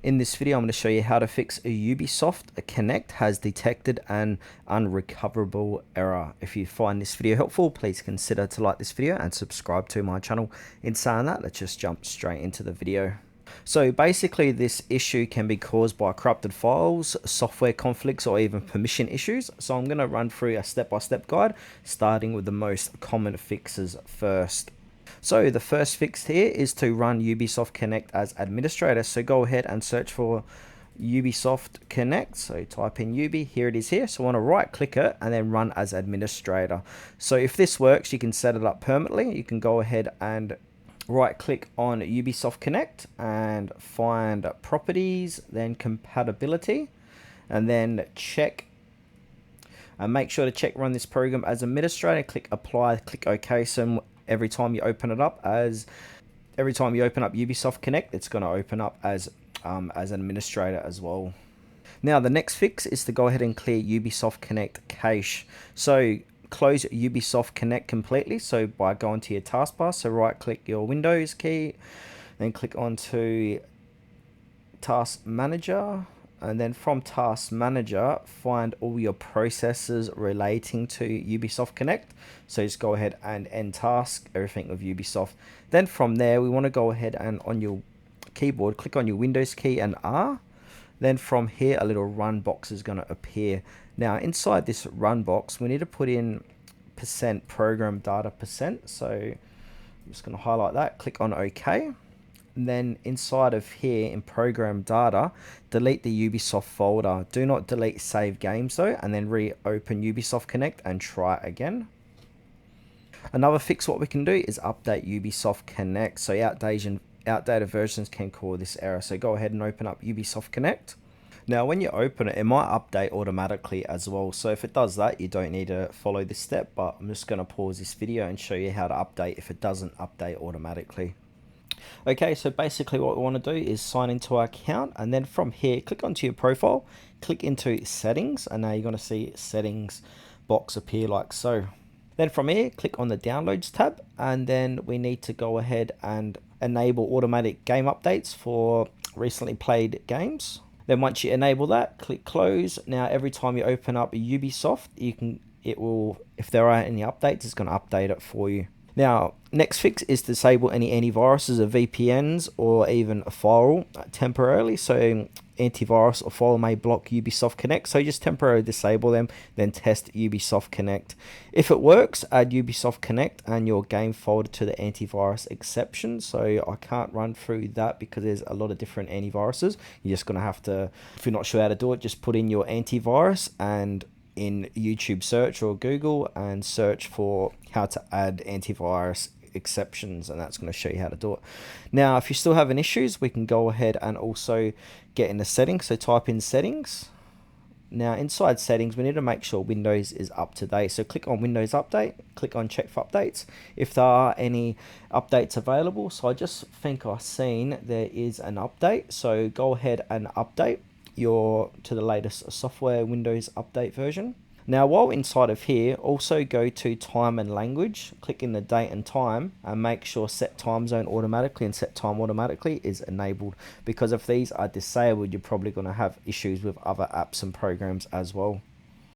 In this video, I'm going to show you how to fix a Ubisoft Connect has detected an unrecoverable error. If you find this video helpful, please consider to like this video and subscribe to my channel. In saying that, let's just jump straight into the video. So basically, this issue can be caused by corrupted files, software conflicts, or even permission issues. So I'm going to run through a step-by-step guide, starting with the most common fixes first. So the first fix here is to run Ubisoft Connect as administrator. So go ahead and search for Ubisoft Connect. So type in Ubi, here it is here. So I want to right click it and then run as administrator. So if this works, you can set it up permanently. You can go ahead and right click on Ubisoft Connect and find properties, then compatibility, and then check and make sure to check run this program as administrator. Click apply, click OK. So every time you open up Ubisoft Connect, it's going to open up as an administrator as well. Now the next fix is to go ahead and clear Ubisoft Connect cache. So close Ubisoft Connect completely. So by going to your taskbar, so right click your Windows key, then click onto Task Manager, and then from Task Manager find all your processes relating to Ubisoft Connect. So just go ahead and end task, everything with Ubisoft. Then from there we want to go ahead and on your keyboard click on your Windows key and R. Then from here a little run box is going to appear. Now inside this run box we need to put in %program data %. So I'm just going to highlight that, click on OK. And then inside of here in program data, delete the Ubisoft folder. Do not delete save games though, and then reopen Ubisoft Connect and try again. Another fix what we can do is update Ubisoft Connect. So outdated versions can cause this error. So go ahead and open up Ubisoft Connect. Now when you open it, it might update automatically as well. So if it does that, you don't need to follow this step, but I'm just going to pause this video and show you how to update if it doesn't update automatically. Okay, so basically what we want to do is sign into our account, and then from here click onto your profile, click into settings, and now you're going to see settings box appear like so. Then from here click on the downloads tab, and then we need to go ahead and enable automatic game updates for recently played games. Then once you enable that, click close. Now every time you open up Ubisoft, if there are any updates, it's going to update it for you. Now, next fix is to disable any antiviruses or VPNs or even a firewall temporarily. So antivirus or firewall may block Ubisoft Connect. So just temporarily disable them, then test Ubisoft Connect. If it works, add Ubisoft Connect and your game folder to the antivirus exception. So I can't run through that because there's a lot of different antiviruses. You're just going to have to, if you're not sure how to do it, just put in your antivirus and in YouTube search or Google and search for how to add antivirus exceptions, and that's going to show you how to do it. Now if you're still having issues, we can go ahead and also get in the settings. So type in settings. Now inside settings we need to make sure Windows is up to date, so click on Windows Update, click on check for updates if there are any updates available. So I just think I've seen there is an update, so go ahead and update to the latest software Windows update version. Now while inside of here, also go to time and language, click in the date and time, and make sure set time zone automatically and set time automatically is enabled, because if these are disabled you're probably going to have issues with other apps and programs as well.